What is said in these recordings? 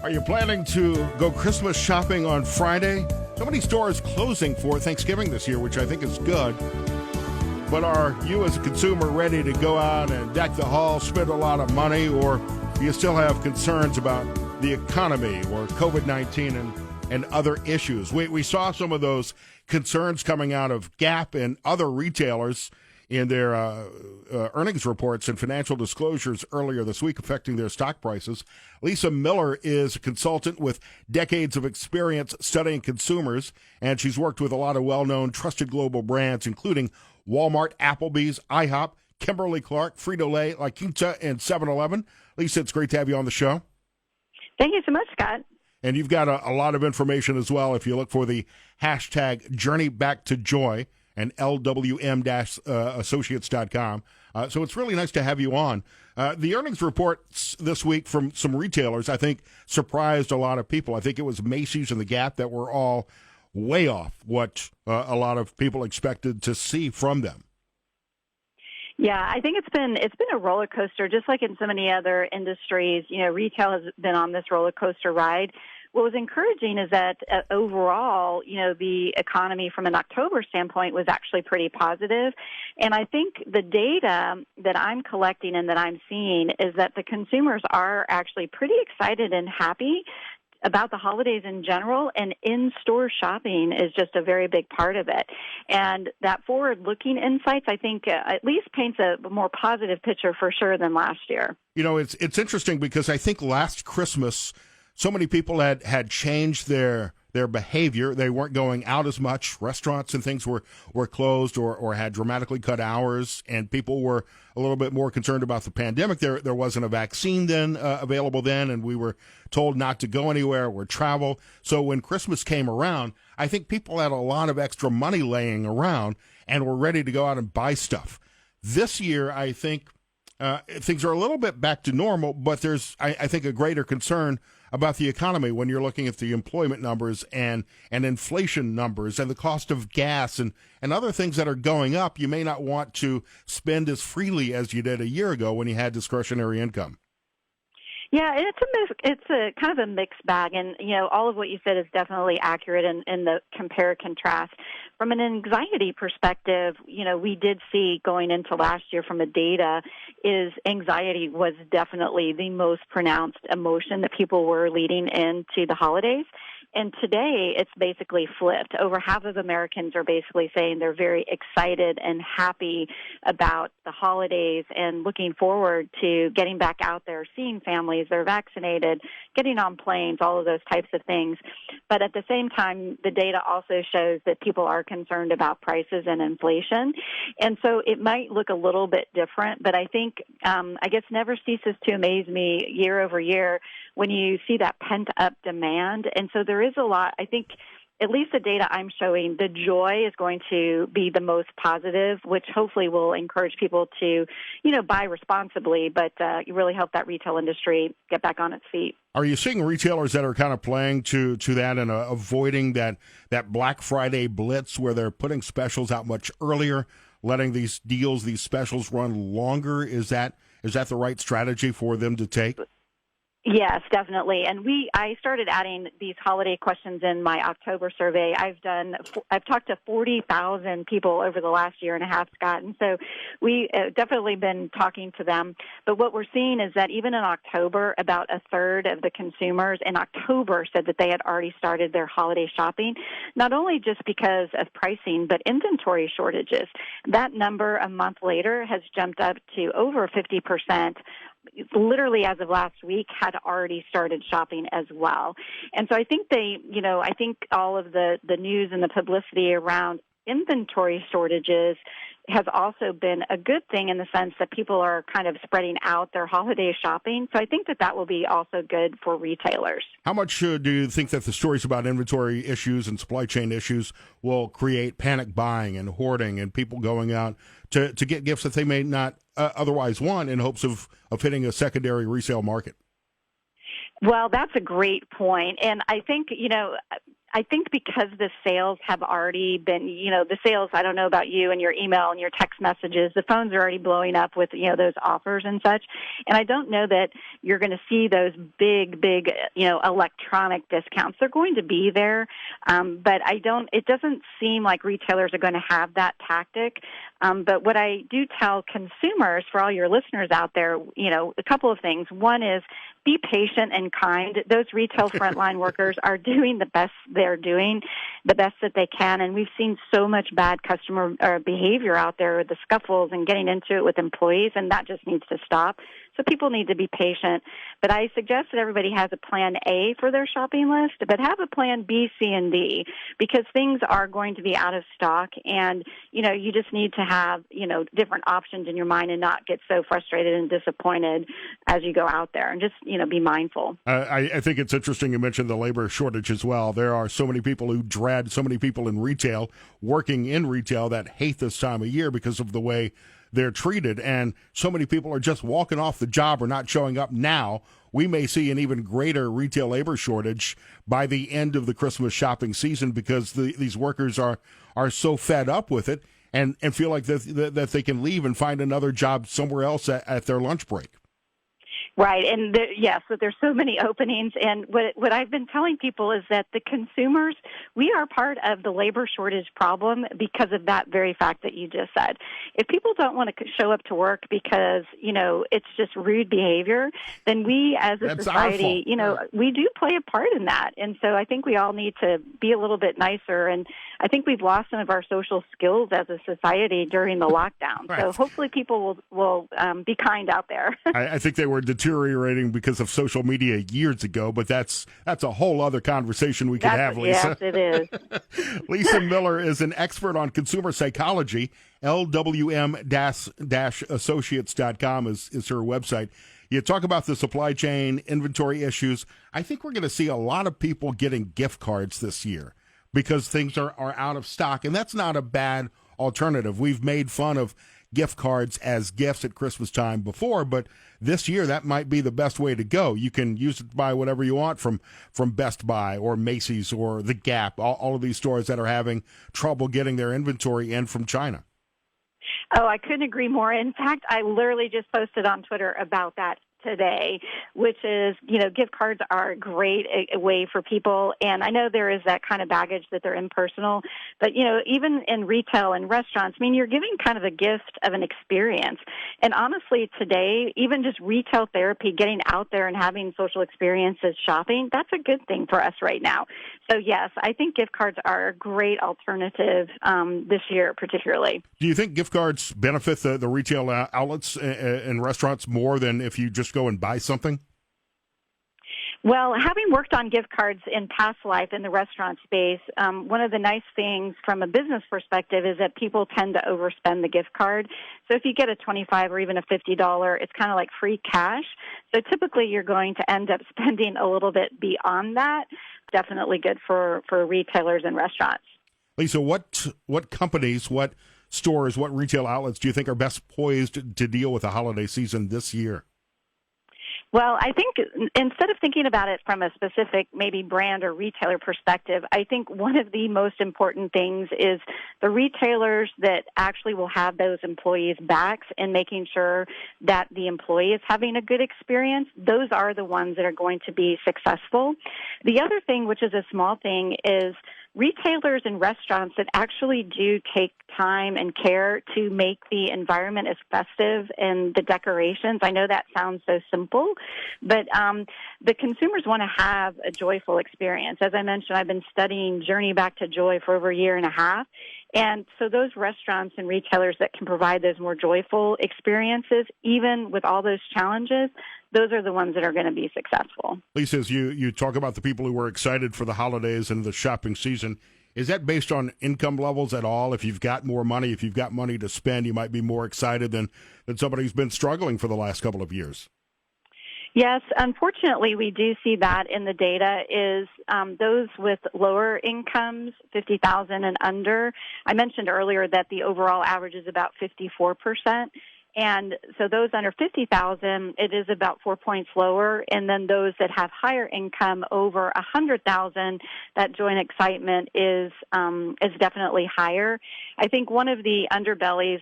Are you planning to go Christmas shopping on Friday? So many stores closing for Thanksgiving this year, which I think is good. But are you as a consumer ready to go out and deck the hall, spend a lot of money, or do you still have concerns about the economy or COVID-19 and other issues? We saw some of those concerns coming out of Gap and other retailers in their earnings reports and financial disclosures earlier this week affecting their stock prices. Lisa Miller is a consultant with decades of experience studying consumers, and she's worked with a lot of well-known, trusted global brands, including Walmart, Applebee's, IHOP, Kimberly Clark, Frito Lay, Quinta, and 7-Eleven. Lisa, it's great to have you on the show. Thank you so much, Scott. And you've got a lot of information as well if you look for the hashtag Journey Back to Joy and lwm-associates.com. So it's really nice to have you on. The earnings reports this week from some retailers, I think, surprised a lot of people. I think it was Macy's and the Gap that were all way off what a lot of people expected to see from them. Yeah, I think it's been a roller coaster, just like in so many other industries. You know, retail has been on this roller coaster ride. What was encouraging is that overall, you know, the economy from an October standpoint was actually pretty positive. And I think the data that I'm collecting and that I'm seeing is that the consumers are actually pretty excited and happy about the holidays in general, and in-store shopping is just a very big part of it. And that forward-looking insights, I think, at least paints a more positive picture for sure than last year. You know, it's interesting because I think last Christmas, so many people had changed their behavior. They weren't going out as much. Restaurants and things were closed or had dramatically cut hours, and people were a little bit more concerned about the pandemic. There wasn't a vaccine then available then, and we were told not to go anywhere or travel. So when Christmas came around, I think people had a lot of extra money laying around and were ready to go out and buy stuff. This year, I think things are a little bit back to normal, but there's, I think, a greater concern about the economy when you're looking at the employment numbers and inflation numbers and the cost of gas and other things that are going up. You may not want to spend as freely as you did a year ago when you had discretionary income. Yeah, it's a kind of a mixed bag, and you know, all of what you said is definitely accurate in the compare contrast. From an anxiety perspective, you know, we did see going into last year from the data is anxiety was definitely the most pronounced emotion that people were leading into the holidays. And today, it's basically flipped. Over half of Americans are basically saying they're very excited and happy about the holidays and looking forward to getting back out there, seeing families, they're vaccinated, getting on planes, all of those types of things. But at the same time, the data also shows that people are concerned about prices and inflation. And so it might look a little bit different, but I think, I guess never ceases to amaze me year over year when you see that pent-up demand. And so there is a lot, I think, at least the data I'm showing, the joy is going to be the most positive, which hopefully will encourage people to, you know, buy responsibly, but really help that retail industry get back on its feet. Are you seeing retailers that are kind of playing to that and avoiding that Black Friday blitz where they're putting specials out much earlier, letting these deals, these specials run longer? Is that the right strategy for them to take? Yes, definitely. And I started adding these holiday questions in my October survey. I've talked to 40,000 people over the last year and a half, Scott, and so we definitely been talking to them. But what we're seeing is that even in October, about a third of the consumers in October said that they had already started their holiday shopping, not only just because of pricing, but inventory shortages. That number a month later has jumped up to over 50%. Literally as of last week, had already started shopping as well. And so I think I think all of the news and the publicity around inventory shortages has also been a good thing in the sense that people are kind of spreading out their holiday shopping. So I think that will be also good for retailers. How much do you think that the stories about inventory issues and supply chain issues will create panic buying and hoarding and people going out to get gifts that they may not otherwise want in hopes of hitting a secondary resale market? Well, that's a great point. And I think, you know, I think because the sales have already been, the sales, I don't know about you and your email and your text messages, the phones are already blowing up with, those offers and such. And I don't know that you're going to see those big, electronic discounts. They're going to be there. But it doesn't seem like retailers are going to have that tactic. But what I do tell consumers, for all your listeners out there, a couple of things. One is be patient and kind. Those retail frontline workers are doing the best they're doing, the best that they can. And we've seen so much bad customer behavior out there with the scuffles and getting into it with employees, and that just needs to stop. So people need to be patient. But I suggest that everybody has a plan A for their shopping list, but have a plan B, C, and D, because things are going to be out of stock. And, you just need to have, different options in your mind and not get so frustrated and disappointed as you go out there, and just, be mindful. I think it's interesting you mentioned the labor shortage as well. There are so many people who dread, so many people in retail, working in retail, that hate this time of year because of the way they're treated, and so many people are just walking off the job or not showing up now. We may see an even greater retail labor shortage by the end of the Christmas shopping season because these workers are so fed up with it and feel like that they can leave and find another job somewhere else at their lunch break. Right, and so there's so many openings, and what I've been telling people is that the consumers, we are part of the labor shortage problem because of that very fact that you just said. If people don't want to show up to work because, it's just rude behavior, then we as a society, we do play a part in that. And so I think we all need to be a little bit nicer, and I think we've lost some of our social skills as a society during the lockdown. Right. So hopefully people will be kind out there. I think they were deteriorating because of social media years ago, but that's a whole other conversation we could have, Lisa. Yes, it is. Lisa Miller is an expert on consumer psychology. LWM-associates.com is her website. You talk about the supply chain, inventory issues. I think we're going to see a lot of people getting gift cards this year because things are out of stock, and that's not a bad alternative. We've made fun of gift cards as gifts at Christmas time before, but this year that might be the best way to go. You can use it to buy whatever you want from Best Buy or Macy's or The Gap, all of these stores that are having trouble getting their inventory in from China. Oh, I couldn't agree more. In fact, I literally just posted on Twitter about that today, which is, gift cards are a great way for people. And I know there is that kind of baggage that they're impersonal, but, even in retail and restaurants, you're giving kind of a gift of an experience. And honestly, today, even just retail therapy, getting out there and having social experiences shopping, that's a good thing for us right now. So, yes, I think gift cards are a great alternative this year, particularly. Do you think gift cards benefit the retail outlets and restaurants more than if you just go and buy something? Well, having worked on gift cards in past life in the restaurant space, one of the nice things from a business perspective is that people tend to overspend the gift card. So if you get a $25 or even a $50, it's kind of like free cash. So typically you're going to end up spending a little bit beyond that. Definitely good for retailers and restaurants. Lisa, what companies, what stores, what retail outlets do you think are best poised to deal with the holiday season this year? Well, I think instead of thinking about it from a specific maybe brand or retailer perspective, I think one of the most important things is the retailers that actually will have those employees' backs and making sure that the employee is having a good experience. Those are the ones that are going to be successful. The other thing, which is a small thing, is retailers and restaurants that actually do take time and care to make the environment as festive and the decorations. I know that sounds so simple, but the consumers want to have a joyful experience. As I mentioned, I've been studying Journey Back to Joy for over a year and a half. And so those restaurants and retailers that can provide those more joyful experiences, even with all those challenges, those are the ones that are going to be successful. Lisa, as you talk about the people who were excited for the holidays and the shopping season, is that based on income levels at all? If you've got more money, if you've got money to spend, you might be more excited than somebody who's been struggling for the last couple of years. Yes, unfortunately, we do see that in the data is those with lower incomes, $50,000 and under. I mentioned earlier that the overall average is about 54%. And so those under 50,000, it is about 4 points lower. And then those that have higher income over 100,000, that joint excitement is definitely higher. I think one of the underbellies,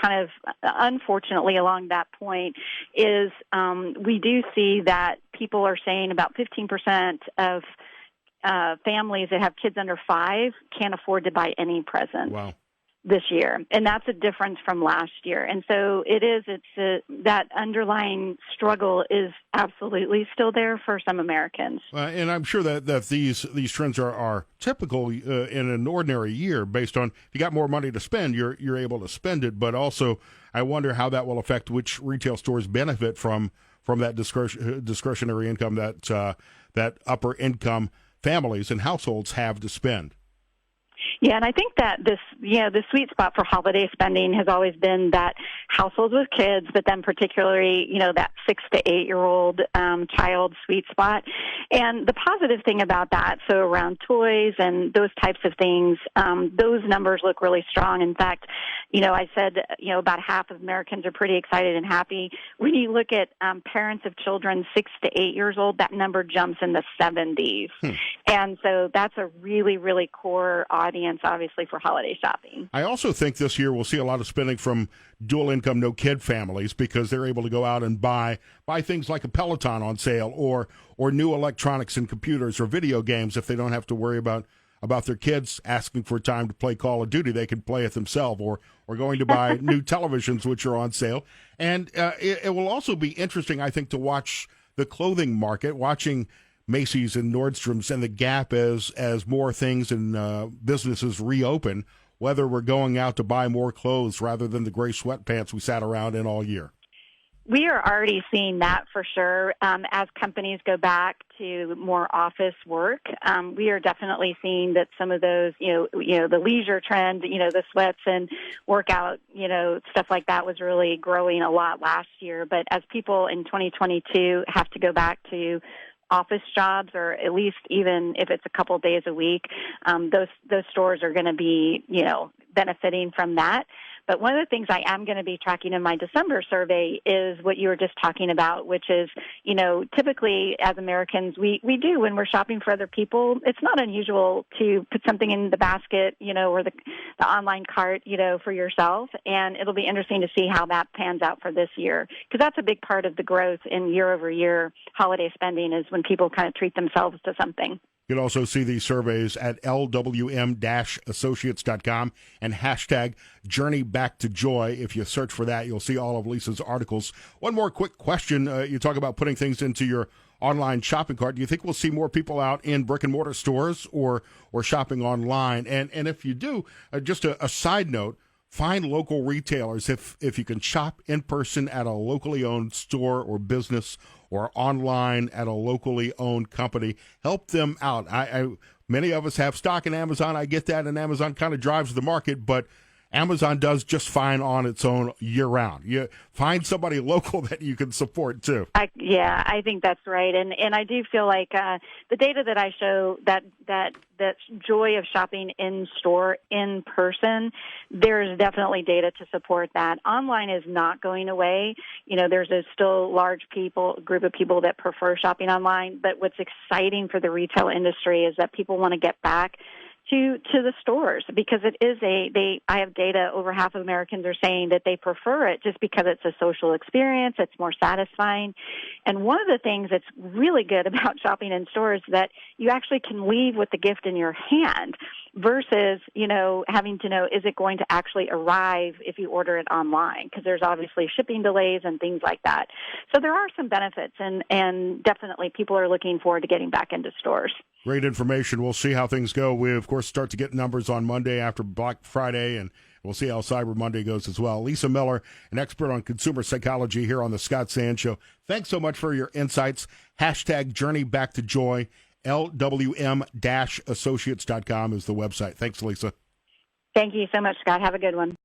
kind of unfortunately along that point is we do see that people are saying about 15% of families that have kids under 5 can't afford to buy any presents. Wow. This year, and that's a difference from last year. And so that underlying struggle is absolutely still there for some Americans. And I'm sure that these trends are typical in an ordinary year based on if you got more money to spend, you're able to spend it. But also, I wonder how that will affect which retail stores benefit from that discretionary income that upper income families and households have to spend. Yeah, and I think that the sweet spot for holiday spending has always been that households with kids, but then particularly, that 6 to 8 year old child sweet spot. And the positive thing about that, so around toys and those types of things, those numbers look really strong. In fact, I said, about half of Americans are pretty excited and happy. When you look at parents of children 6 to 8 years old, that number jumps in the 70s. And so that's a really, really core audience, obviously, for holiday shopping. I also think this year we'll see a lot of spending from dual-income, no-kid families because they're able to go out and buy things like a Peloton on sale or new electronics and computers or video games. If they don't have to worry about their kids asking for time to play Call of Duty, they can play it themselves or going to buy new televisions, which are on sale. And it will also be interesting, I think, to watch the clothing market, watching Macy's and Nordstrom's and the Gap as more things and businesses reopen, whether we're going out to buy more clothes rather than the gray sweatpants we sat around in all year. We are already seeing that for sure. As companies go back to more office work, we are definitely seeing that some of those, the leisure trend, the sweats and workout, stuff like that was really growing a lot last year. But as people in 2022 have to go back to office jobs, or at least even if it's a couple days a week, those stores are going to be, benefiting from that. But one of the things I am going to be tracking in my December survey is what you were just talking about, which is, typically as Americans, we do when we're shopping for other people, it's not unusual to put something in the basket, or the online cart, for yourself. And it'll be interesting to see how that pans out for this year, because that's a big part of the growth in year-over-year holiday spending is when people kind of treat themselves to something. You can also see these surveys at lwm-associates.com and hashtag Journey Back to Joy. If you search for that, you'll see all of Lisa's articles. One more quick question. You talk about putting things into your online shopping cart. Do you think we'll see more people out in brick-and-mortar stores or shopping online? And if you do, just a side note, find local retailers. If you can shop in person at a locally owned store or business or online at a locally owned company, help them out. Many of us have stock in Amazon. I get that, and Amazon kind of drives the market, but Amazon does just fine on its own year-round. You find somebody local that you can support, too. I think that's right. And I do feel like the data that I show, that joy of shopping in-store, in person, there's definitely data to support that. Online is not going away. There's a still large group of people that prefer shopping online. But what's exciting for the retail industry is that people want to get back to the stores, because it is I have data, over half of Americans are saying that they prefer it just because it's a social experience, it's more satisfying. And one of the things that's really good about shopping in stores is that you actually can leave with the gift in your hand versus, having to know, is it going to actually arrive if you order it online? Because there's obviously shipping delays and things like that. So there are some benefits, and definitely people are looking forward to getting back into stores. Great information. We'll see how things go. We, of course, start to get numbers on Monday after Black Friday, and we'll see how Cyber Monday goes as well. Lisa Miller, an expert on consumer psychology here on the Scott Sand Show. Thanks so much for your insights. Hashtag Journey Back to Joy. LWM-associates.com is the website. Thanks, Lisa. Thank you so much, Scott. Have a good one.